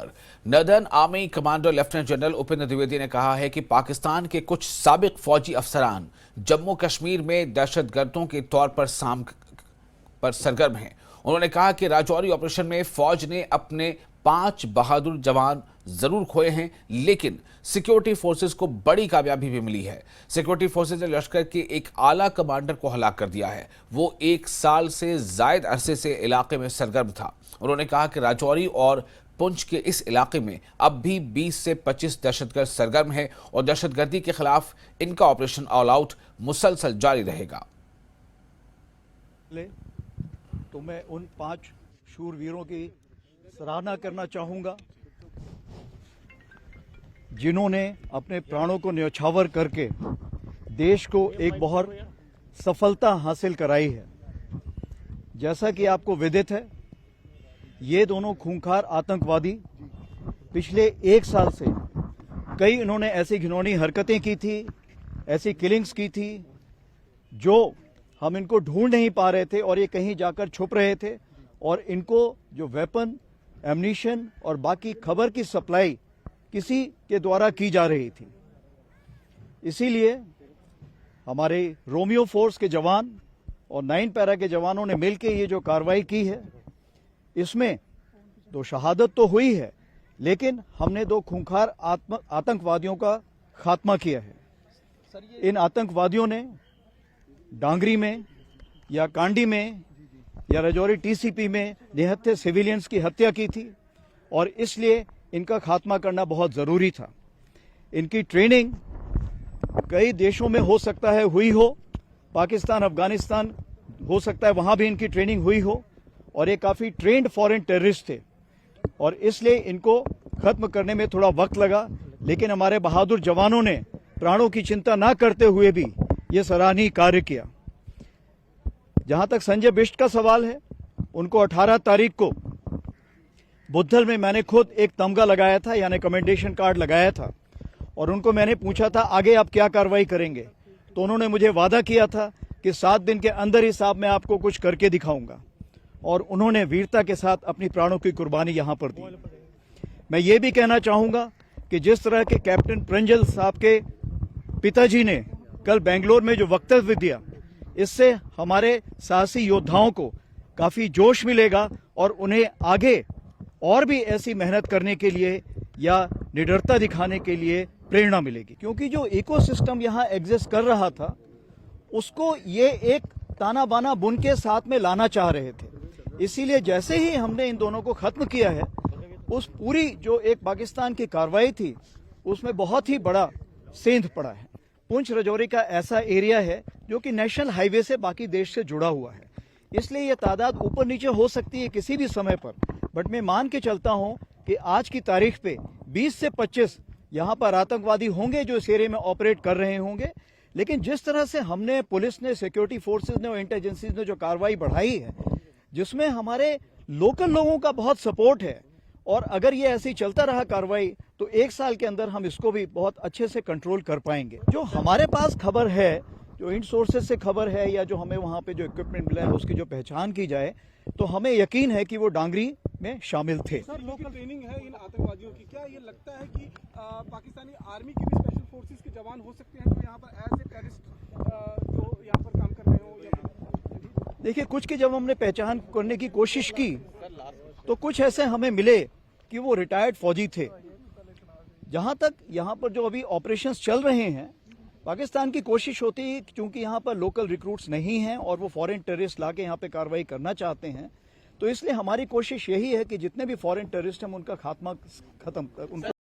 खबर। Northern army commander lieutenant general Upendra Dwivedi ने कहा है कि पाकिस्तान के कुछ साबिक फौजी अफसरान जम्मू कश्मीर में दहशतगर्दों के तौर पर सरगर्म हैं। उन्होंने कहा कि राजौरी ऑपरेशन में फौज ने अपने 5 बहादुर जवान जरूर खोए हैं, लेकिन सिक्योरिटी फोर्सेस को बड़ी कामयाबी भी मिली है। सिक्योरिटी फोर्सेस ने लश्कर के एक आला कमांडर को हलाक कर दिया है। वो 1 साल से जायद अरसे से इलाके में सरगर्म था। उन्होंने कहा कि राजौरी और पुंछ के इस इलाके में अब भी 20 से 25 दहशतगर्द सरगर्म है और दहशतगर्दी के खिलाफ इनका ऑपरेशन ऑल आउट मुसलसल जारी रहेगा। तो मैं उन 5 शूरवीरों की सराहना करना चाहूंगा जिन्होंने अपने प्राणों को न्यौछावर करके देश को एक बहुत सफलता हासिल कराई है। जैसा कि आपको विदित है, ये दोनों खूंखार आतंकवादी पिछले 1 साल से कई इन्होंने ऐसी घिनौनी हरकतें की थी, ऐसी किलिंग्स की थी जो हम इनको ढूंढ नहीं पा रहे थे और ये कहीं जाकर छुप रहे थे और इनको जो वेपन, एम्यूनिशन और बाकी खबर की सप्लाई किसी के द्वारा की जा रही थी। इसीलिए हमारे रोमियो फोर्स के जवान और 9 पैरा के जवानों ने मिलकर ये जो कार्रवाई की है, इसमें 2 शहादत तो हुई है, लेकिन हमने 2 खूंखार आतंकवादियों का खात्मा किया है। इन आतंकवादियों ने डांगरी में या कांडी में या राजौरी टीसीपी में निहत्थे सिविलियंस की हत्या की थी और इसलिए इनका खात्मा करना बहुत ज़रूरी था। इनकी ट्रेनिंग कई देशों में हो सकता है हुई हो, पाकिस्तान, अफगानिस्तान हो सकता है वहाँ भी इनकी ट्रेनिंग हुई हो और ये काफ़ी ट्रेंड फॉरेन टेररिस्ट थे और इसलिए इनको ख़त्म करने में थोड़ा वक्त लगा, लेकिन हमारे बहादुर जवानों ने प्राणों की चिंता ना करते हुए भी ये सराहनीय कार्य किया। जहाँ तक संजय बिष्ट का सवाल है, उनको 18 तारीख को बुद्धल में मैंने खुद एक तमगा लगाया था, यानी कमेंडेशन कार्ड लगाया था और उनको मैंने पूछा था आगे आप क्या कार्रवाई करेंगे, तो उन्होंने मुझे वादा किया था कि 7 दिन के अंदर ही साहब मैं आपको कुछ करके दिखाऊंगा और उन्होंने वीरता के साथ अपनी प्राणों की कुर्बानी यहाँ पर दी। मैं ये भी कहना चाहूँगा कि जिस तरह के कैप्टन प्रंजल साहब के पिताजी ने कल बेंगलोर में जो वक्तव्य दिया, इससे हमारे साहसी योद्धाओं को काफ़ी जोश मिलेगा और उन्हें आगे और भी ऐसी मेहनत करने के लिए या निडरता दिखाने के लिए प्रेरणा मिलेगी, क्योंकि जो इकोसिस्टम यहाँ एग्जिस्ट कर रहा था उसको ये एक ताना बाना बुन के साथ में लाना चाह रहे थे। इसीलिए जैसे ही हमने इन दोनों को खत्म किया है, उस पूरी जो एक पाकिस्तान की कार्रवाई थी उसमें बहुत ही बड़ा सेंध पड़ा है। पुंछ राजौरी का ऐसा एरिया है जो कि नेशनल हाईवे से बाकी देश से जुड़ा हुआ है, इसलिए यह तादाद ऊपर नीचे हो सकती है किसी भी समय पर, बट मैं मान के चलता हूं कि आज की तारीख पे 20 से 25 यहाँ पर आतंकवादी होंगे जो इस एरिया में ऑपरेट कर रहे होंगे। लेकिन जिस तरह से हमने, पुलिस ने, सिक्योरिटी फोर्सेज ने और इंटेलिजेंसीज ने जो कार्रवाई बढ़ाई है, जिसमें हमारे लोकल लोगों का बहुत सपोर्ट है, और अगर ये ऐसे ही चलता रहा कार्रवाई तो 1 साल के अंदर हम इसको भी बहुत अच्छे से कंट्रोल कर पाएंगे। जो हमारे पास खबर है, जो इन सोर्सेज से खबर है या जो हमें वहाँ पे जो इक्विपमेंट मिला है उसकी जो पहचान की जाए, तो हमें यकीन है कि वो डांगरी में शामिल थे। सर, लोकल ट्रेनिंग है इन आतंकवादियों की, क्या ये लगता है कि पाकिस्तानी आर्मी की भी स्पेशल फोर्सेस के जवान हो सकते हैं जो यहाँ पर एज ए टेररिस्ट जो यहाँ पर काम कर रहे हो? देखिए, कुछ की जब हमने पहचान करने की कोशिश की तो कुछ ऐसे हमें मिले कि वो रिटायर्ड फौजी थे। जहाँ तक यहाँ पर जो अभी ऑपरेशंस चल रहे हैं, पाकिस्तान की कोशिश होती है क्योंकि यहाँ पर लोकल रिक्रूट्स नहीं हैं और वो फॉरेन टेररिस्ट ला के यहाँ पे कार्रवाई करना चाहते हैं, तो इसलिए हमारी कोशिश यही है कि जितने भी फॉरेन टेररिस्ट हैं उनका खात्मा उनको